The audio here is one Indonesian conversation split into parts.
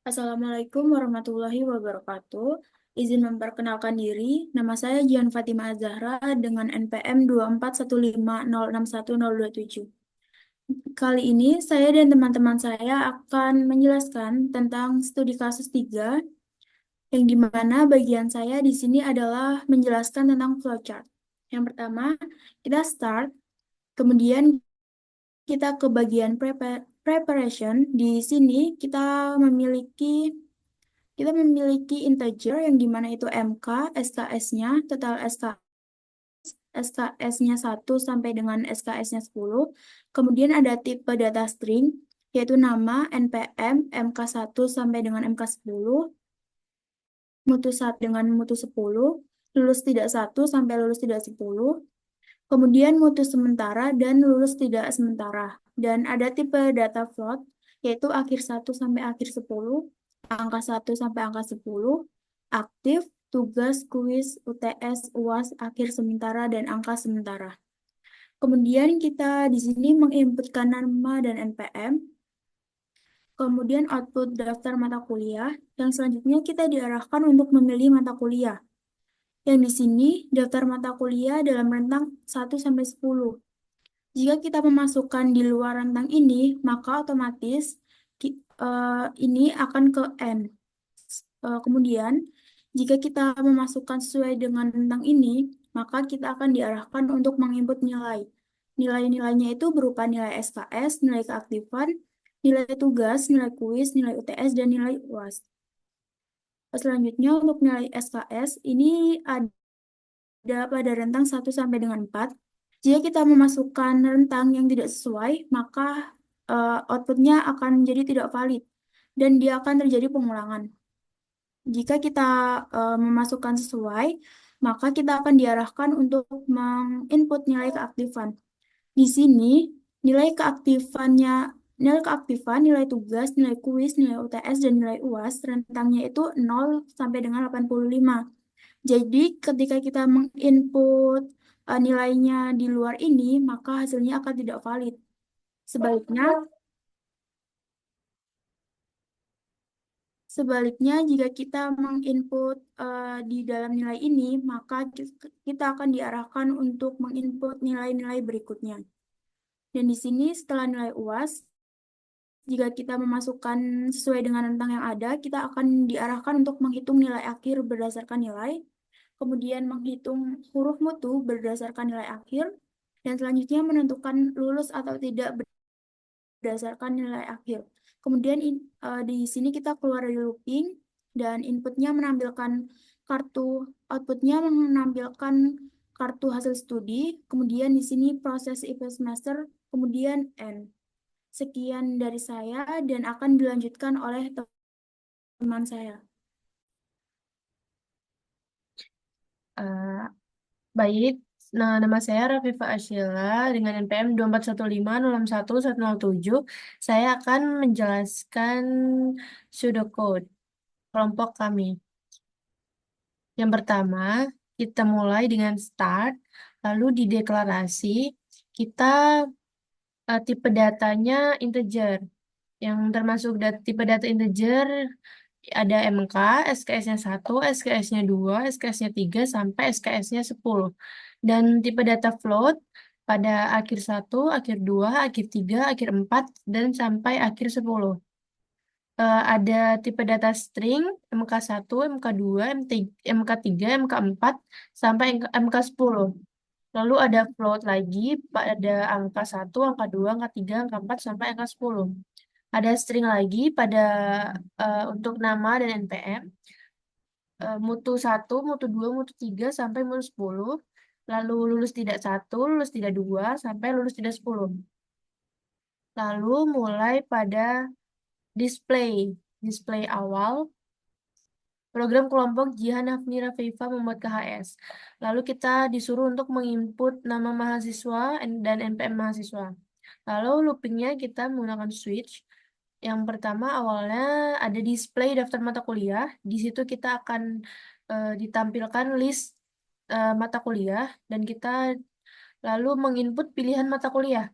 Assalamualaikum warahmatullahi wabarakatuh. Izin memperkenalkan diri, nama saya Jian Fatima Azahra dengan NPM 241506127. Kali ini saya dan teman-teman saya akan menjelaskan tentang studi kasus 3, yang dimana bagian saya di sini adalah menjelaskan tentang flowchart. Yang pertama, kita start, kemudian kita ke bagian preparation. Di sini kita memiliki integer yang dimana itu MK, SKS-nya, total SKS-nya 1 sampai dengan SKS-nya 10. Kemudian ada tipe data string, yaitu nama, NPM, MK1 sampai dengan MK10, mutu 1 dengan mutu 10, lulus tidak 1 sampai lulus tidak 10, kemudian mutu sementara dan lulus tidak sementara. Dan ada tipe data float, yaitu akhir 1 sampai akhir 10, angka 1 sampai angka 10, aktif, tugas, kuis, UTS, UAS, akhir sementara, dan angka sementara. Kemudian kita di sini menginputkan nama dan NPM, kemudian output daftar mata kuliah, yang selanjutnya kita diarahkan untuk memilih mata kuliah. Yang di sini daftar mata kuliah dalam rentang 1 sampai 10. Jika kita memasukkan di luar rentang ini, maka otomatis ini akan ke N. Kemudian, jika kita memasukkan sesuai dengan rentang ini, maka kita akan diarahkan untuk menginput nilai. Nilai-nilainya itu berupa nilai SKS, nilai keaktifan, nilai tugas, nilai kuis, nilai UTS, dan nilai UAS. Selanjutnya, untuk nilai SKS, ini ada pada rentang 1 sampai dengan 4. Jika kita memasukkan rentang yang tidak sesuai, maka outputnya akan menjadi tidak valid dan dia akan terjadi pengulangan. Jika kita memasukkan sesuai, maka kita akan diarahkan untuk menginput nilai keaktifan. Di sini, nilai keaktifannya, nilai keaktifan, nilai tugas, nilai kuis, nilai UTS, dan nilai UAS, rentangnya itu 0 sampai dengan 85. Jadi, ketika kita menginput nilainya di luar ini, maka hasilnya akan tidak valid. Sebaliknya, sebaliknya jika kita menginput di dalam nilai ini, maka kita akan diarahkan untuk menginput nilai-nilai berikutnya. Dan di sini setelah nilai UAS, jika kita memasukkan sesuai dengan rentang yang ada, kita akan diarahkan untuk menghitung nilai akhir berdasarkan nilai, kemudian menghitung huruf mutu berdasarkan nilai akhir, dan selanjutnya menentukan lulus atau tidak berdasarkan nilai akhir. Kemudian di sini kita keluar dari looping dan inputnya menampilkan outputnya menampilkan kartu hasil studi, kemudian di sini proses IP semester, kemudian N. Sekian dari saya dan akan dilanjutkan oleh teman saya. Eh, Baik, nah, nama saya Rafifa Ashila dengan NPM 24150610107. Saya akan menjelaskan pseudocode kelompok kami. Yang pertama, kita mulai dengan start, lalu di deklarasi, kita tipe datanya integer. Yang termasuk tipe data integer ada MK, SKS-nya 1, SKS-nya 2, SKS-nya 3, sampai SKS-nya 10. Dan tipe data float pada akhir 1, akhir 2, akhir 3, akhir 4, dan sampai akhir 10. Ada tipe data string MK1, MK2, MK3, MK4, sampai MK10. Lalu ada float lagi pada angka 1, angka 2, angka 3, angka 4, sampai angka 10. Ada string lagi pada untuk nama dan NPM. Mutu 1, mutu 2, mutu 3, sampai mutu 10. Lalu lulus tidak 1, lulus tidak 2, sampai lulus tidak 10. Lalu mulai pada display. Display awal. Program kelompok Jihan Hafni Rafeifa membuat KHS. Lalu kita disuruh untuk menginput nama mahasiswa dan NPM mahasiswa. Lalu loopingnya kita menggunakan switch. Yang pertama awalnya ada display daftar mata kuliah. Di situ kita akan ditampilkan list mata kuliah dan kita lalu menginput pilihan mata kuliah.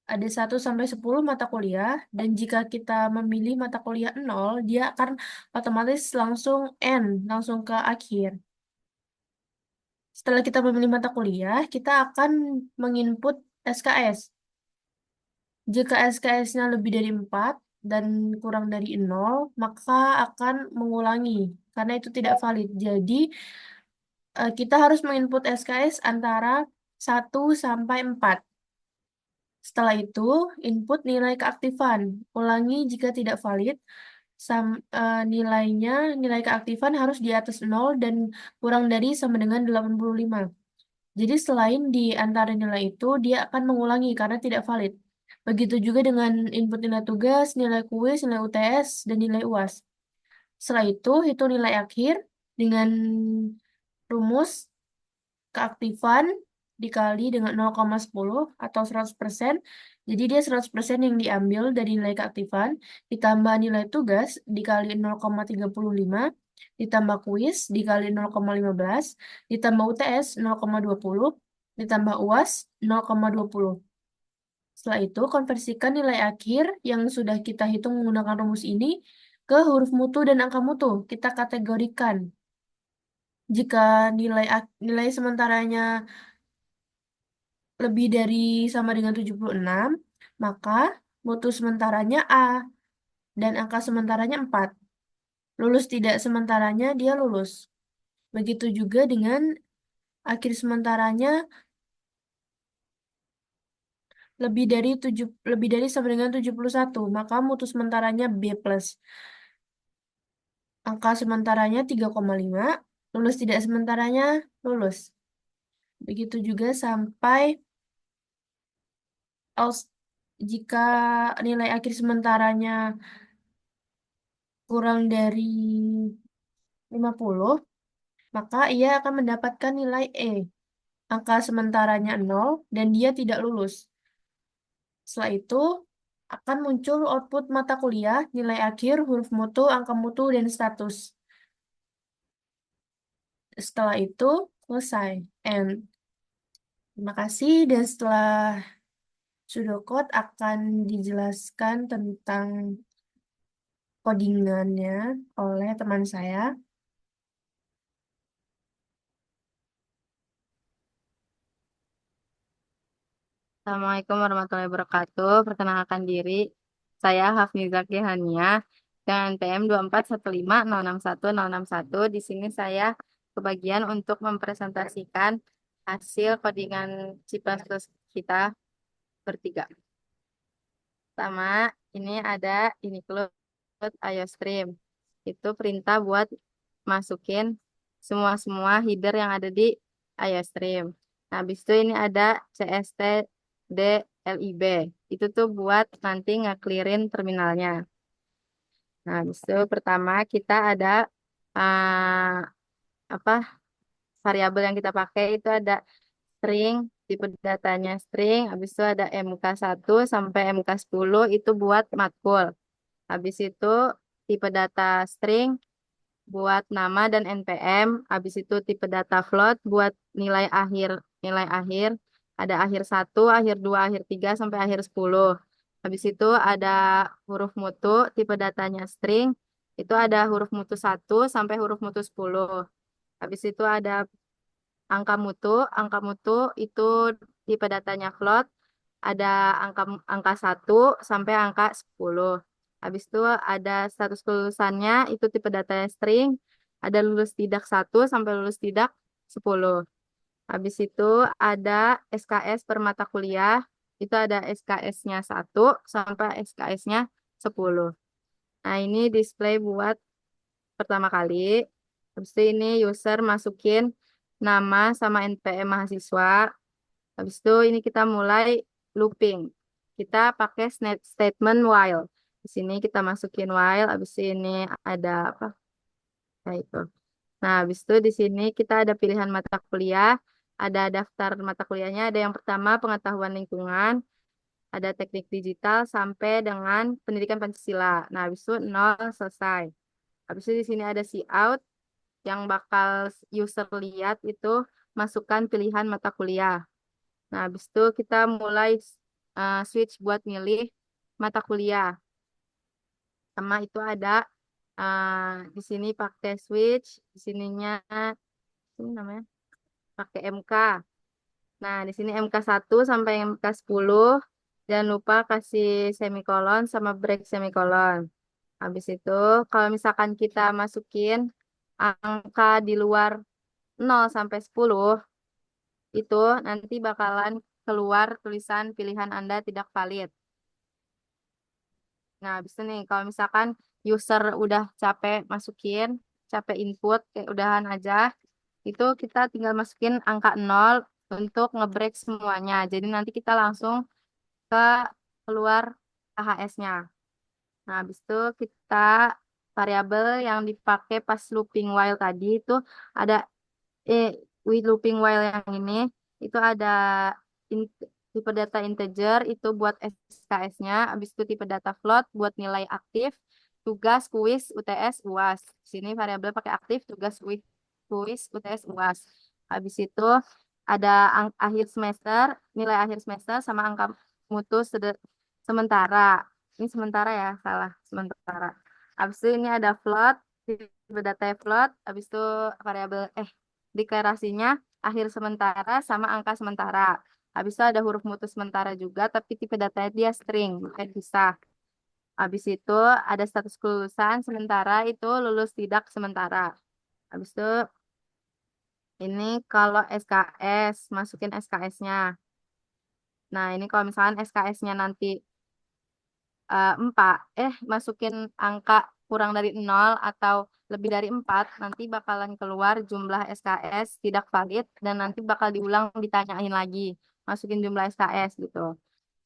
ada 1 sampai 10 mata kuliah, dan jika kita memilih mata kuliah 0, dia akan otomatis langsung end, langsung ke akhir. Setelah kita memilih mata kuliah, kita akan menginput SKS. Jika SKS-nya lebih dari 4 dan kurang dari 0, maka akan mengulangi, karena itu tidak valid. Jadi, kita harus menginput SKS antara 1 sampai 4. Setelah itu, input nilai keaktifan. Ulangi jika tidak valid, nilai keaktifan harus di atas 0 dan kurang dari sama dengan 85. Jadi selain di antara nilai itu, dia akan mengulangi karena tidak valid. Begitu juga dengan input nilai tugas, nilai kuis, nilai UTS, dan nilai UAS. Setelah itu, hitung nilai akhir dengan rumus keaktifan dikali dengan 0,10 atau 100%. Jadi dia 100% yang diambil dari nilai keaktifan, ditambah nilai tugas dikali 0,35, ditambah kuis dikali 0,15, ditambah UTS 0,20, ditambah UAS 0,20. Setelah itu, konversikan nilai akhir yang sudah kita hitung menggunakan rumus ini ke huruf mutu dan angka mutu. Kita kategorikan. Jika nilai sementaranya lebih dari sama dengan 76, maka mutu sementaranya A dan angka sementaranya 4. Lulus tidak sementaranya dia lulus. Begitu juga dengan akhir sementaranya lebih dari sama dengan 71, maka mutu sementaranya B+. Angka sementaranya 3,5, lulus tidak sementaranya lulus. Begitu juga sampai jika nilai akhir sementaranya kurang dari 50, maka ia akan mendapatkan nilai E. Angka sementaranya 0 dan dia tidak lulus. Setelah itu akan muncul output mata kuliah, nilai akhir, huruf mutu, angka mutu, dan status. Setelah itu selesai. And terima kasih, dan setelah pseudocode akan dijelaskan tentang codingannya oleh teman saya. Assalamualaikum warahmatullahi wabarakatuh. Perkenalkan diri, saya Hafnizah Kihania dengan NPM 2415061. Di sini saya kebagian untuk mempresentasikan hasil codingan C++ kita bertiga. Pertama, ini ada include IOStream. Itu perintah buat masukin semua header yang ada di IOStream. Nah, habis itu ini ada cstdlib. Itu tuh buat nanti nge-clearin terminalnya. Nah, habis itu pertama kita ada apa variabel yang kita pakai itu ada string, tipe datanya string, habis itu ada MK1 sampai MK10 itu buat matkul. Habis itu tipe data string buat nama dan NPM, habis itu tipe data float buat nilai akhir, ada akhir 1, akhir 2, akhir 3 sampai akhir 10. Habis itu ada huruf mutu, tipe datanya string, itu ada huruf mutu 1 sampai huruf mutu 10. Habis itu ada angka mutu itu tipe datanya float, ada angka angka 1 sampai angka 10. Habis itu ada status kelulusannya, itu tipe datanya string, ada lulus tidak 1 sampai lulus tidak 10. Habis itu ada SKS per mata kuliah, itu ada SKS-nya 1 sampai SKS-nya 10. Nah, ini display buat pertama kali. Habis itu ini user masukin nama sama NPM mahasiswa. Habis itu ini kita mulai looping. Kita pakai statement while. Di sini kita masukin while, habis ini ada apa? Nah, itu. Nah, habis itu di sini kita ada pilihan mata kuliah, ada daftar mata kuliahnya, ada yang pertama pengetahuan lingkungan, ada teknik digital sampai dengan pendidikan Pancasila. Nah, habis itu 0 selesai. Habis itu di sini ada see out yang bakal user lihat itu masukkan pilihan mata kuliah. Nah, habis itu kita mulai switch buat milih mata kuliah. Sama itu ada di sini pakai switch, di sininya ini namanya pakai MK. Nah, di sini MK1 sampai MK10. Jangan lupa kasih semikolon sama break semikolon. Habis itu, kalau misalkan kita masukin angka di luar 0 sampai 10, itu nanti bakalan keluar tulisan pilihan Anda tidak valid. Nah, habis itu nih, kalau misalkan user udah capek masukin, capek input, kayak udahan aja, itu kita tinggal masukin angka 0 untuk ngebreak semuanya. Jadi nanti kita langsung ke keluar AHS-nya. Nah, habis itu kita variabel yang dipakai pas looping while tadi itu ada eh with looping while yang ini itu ada tipe data integer itu buat SKS-nya, habis itu tipe data float buat nilai aktif, tugas, kuis, UTS, UAS. Di sini variabel pakai aktif, tugas, kuis, UTS, UAS. Habis itu ada akhir semester, nilai akhir semester sama angka mutu sementara. Ini sementara ya, salah, sementara. Habis itu ini ada float, tipe data float, habis itu variabel deklarasinya akhir sementara sama angka sementara. Habis itu ada huruf mutu sementara juga, tapi tipe datanya dia string, makanya bisa. Habis itu ada status kelulusan sementara itu lulus tidak sementara. Habis itu ini kalau SKS, masukin SKS-nya. Nah, ini kalau misalkan SKS-nya nanti 4, masukin angka kurang dari 0 atau lebih dari 4, nanti bakalan keluar jumlah SKS tidak valid dan nanti bakal diulang ditanyain lagi. Masukin jumlah SKS gitu.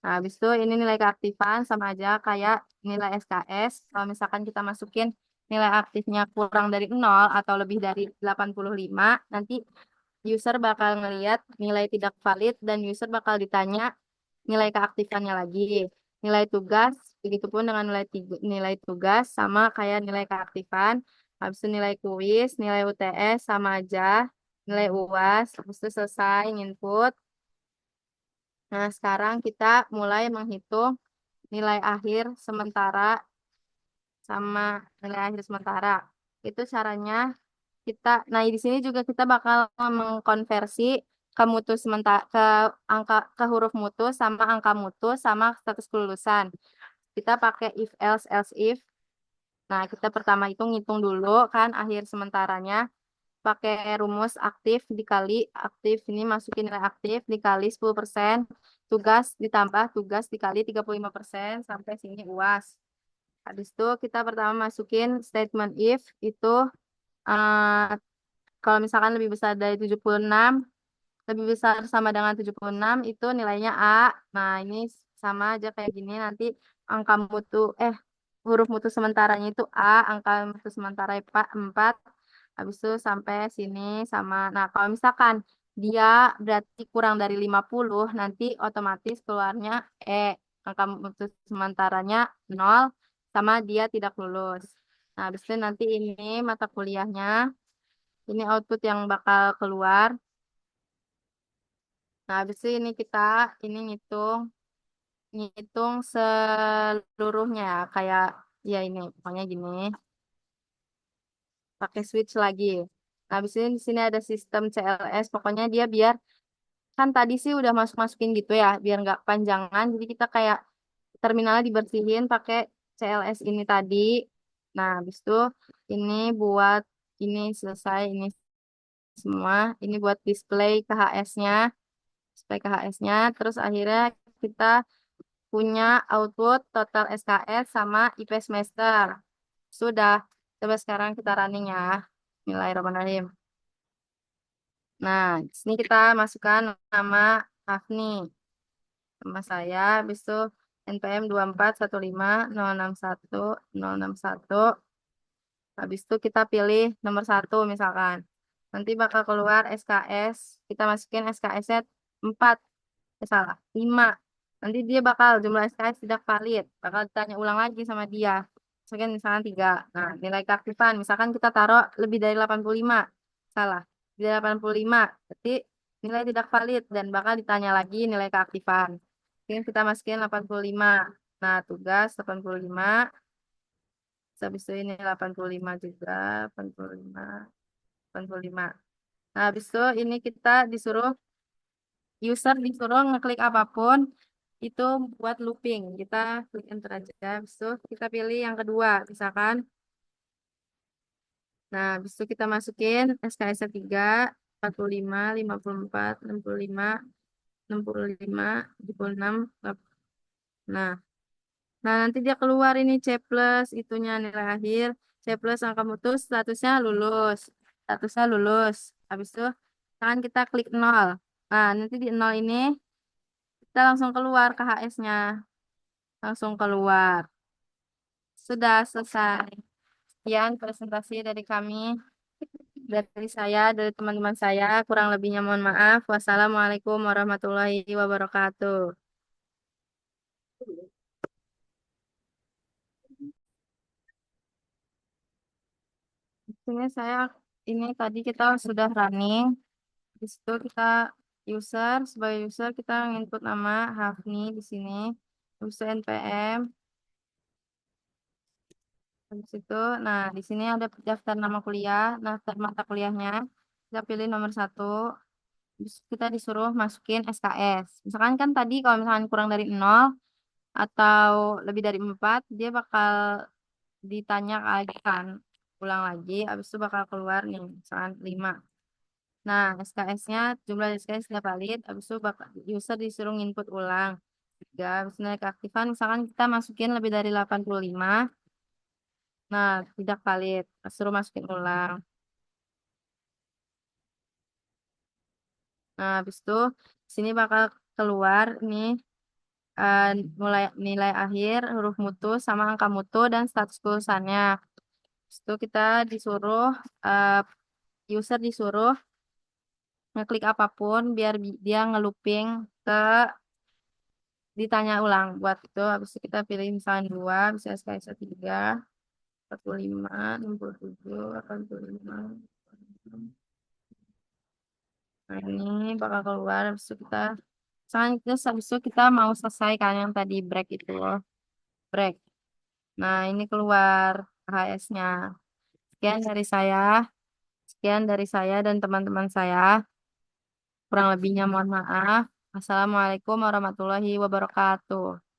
Nah, habis itu ini nilai keaktifan sama aja kayak nilai SKS. Kalau misalkan kita masukin nilai aktifnya kurang dari 0 atau lebih dari 85, nanti user bakal ngelihat nilai tidak valid dan user bakal ditanya nilai keaktifannya lagi. Nilai tugas, begitupun dengan nilai tugas sama kayak nilai keaktifan. Habis itu nilai kuis, nilai UTS sama aja. Nilai UAS, habis itu selesai input. Nah, sekarang kita mulai menghitung nilai akhir sementara sama nilai akhir sementara. Itu caranya nah di sini juga kita bakal mengkonversi ke mutu sementara ke huruf mutu sama angka mutu sama status kelulusan. Kita pakai if else if. Nah, kita pertama itu ngitung dulu kan akhir sementaranya pakai rumus aktif dikali aktif ini masukin nilai aktif dikali 10%, tugas ditambah tugas dikali 35% sampai sini UAS. Habis itu kita pertama masukin statement if itu eh, kalau misalkan lebih besar dari 76, lebih besar sama dengan 76 itu nilainya A. Nah, ini sama aja kayak gini nanti angka mutu huruf mutu sementaranya itu A, angka mutu sementara 4. Habis itu sampai sini sama. Nah, kalau misalkan dia berarti kurang dari 50, nanti otomatis keluarnya E. Angka mutu sementaranya 0 sama dia tidak lulus. Nah, habis itu nanti ini mata kuliahnya. Ini output yang bakal keluar. Nah, habis itu ini kita ini ngitung seluruhnya kayak ya ini pokoknya gini. Pakai switch lagi. Nah, habis ini di sini ada sistem CLS. Pokoknya dia biar kan tadi sih udah masukin gitu ya, biar nggak panjangan. Jadi kita kayak terminalnya dibersihin pakai CLS ini tadi. Nah, habis itu ini buat ini selesai ini semua. Ini buat display KHS-nya. Display KHS-nya. Terus akhirnya kita punya output total SKS sama IP semester. Sudah. Coba sekarang kita running ya. Bismillahirrahmanirrahim. Nah, di sini kita masukkan nama Afni. Nama saya, habis itu NPM 2415061. Habis itu kita pilih nomor 1 misalkan. Nanti bakal keluar SKS. Kita masukin SKS-nya 4. Salah, 5. Nanti dia bakal jumlah SKS tidak valid. Bakal ditanya ulang lagi sama dia. Misalkan 3. Nah, nilai keaktifan. Misalkan kita taruh lebih dari 85. Salah. Lebih dari 85. Berarti nilai tidak valid. Dan bakal ditanya lagi nilai keaktifan. Kita masukin 85. Nah, tugas 85. Habis itu ini 85 juga, 85, 85. Nah, habis itu ini kita user disuruh ngeklik apapun itu buat looping. Kita klik enter aja. Habis itu kita pilih yang kedua, misalkan. Nah, habis itu kita masukin SKS 3, 45, 54, 65, 65, 76. Nah, nah nanti dia keluar ini C plus itunya nilai akhir, C plus angka mutu statusnya lulus. Statusnya lulus. Habis itu kan kita klik 0. Nah, nanti di 0 ini kita langsung keluar KHS-nya. Langsung keluar. Sudah selesai. Sekian presentasi dari kami. Dari saya, dari teman-teman saya. Kurang lebihnya mohon maaf. Wassalamualaikum warahmatullahi wabarakatuh. Ini tadi kita sudah running. Di situ kita sebagai user kita input nama Hafni di sini. Habis itu NPM. Habis itu, nah di sini ada daftar nama kuliah, daftar mata kuliahnya. Kita pilih nomor 1. Terus kita disuruh masukin SKS. Misalkan kan tadi kalau misalkan kurang dari 0 atau lebih dari 4, dia bakal ditanya lagi kan. Ulang lagi, habis itu bakal keluar nih, misalkan 5. Nah, SKS-nya, jumlah SKS sudah valid, habis itu bakal user disuruh input ulang. 3, habis itu naik keaktifan, misalkan kita masukin lebih dari 85. Nah, tidak valid, suruh masukin ulang. Nah, habis itu sini bakal keluar nih eh, mulai nilai akhir, huruf mutu, sama angka mutu dan status kelulusannya. Habis itu kita disuruh eh, user disuruh ngeklik apapun biar dia ngeluping ke ditanya ulang buat itu. Habis itu kita pilih misalnya 2, bisa SKS 3, 45, 67, 85. Nah, ini bakal keluar habis itu habis itu kita mau selesai kan yang tadi break itu loh. Break. Nah, ini keluar HS-nya. Sekian dari saya. Sekian dari saya dan teman-teman saya. Kurang lebihnya mohon maaf. Assalamualaikum warahmatullahi wabarakatuh.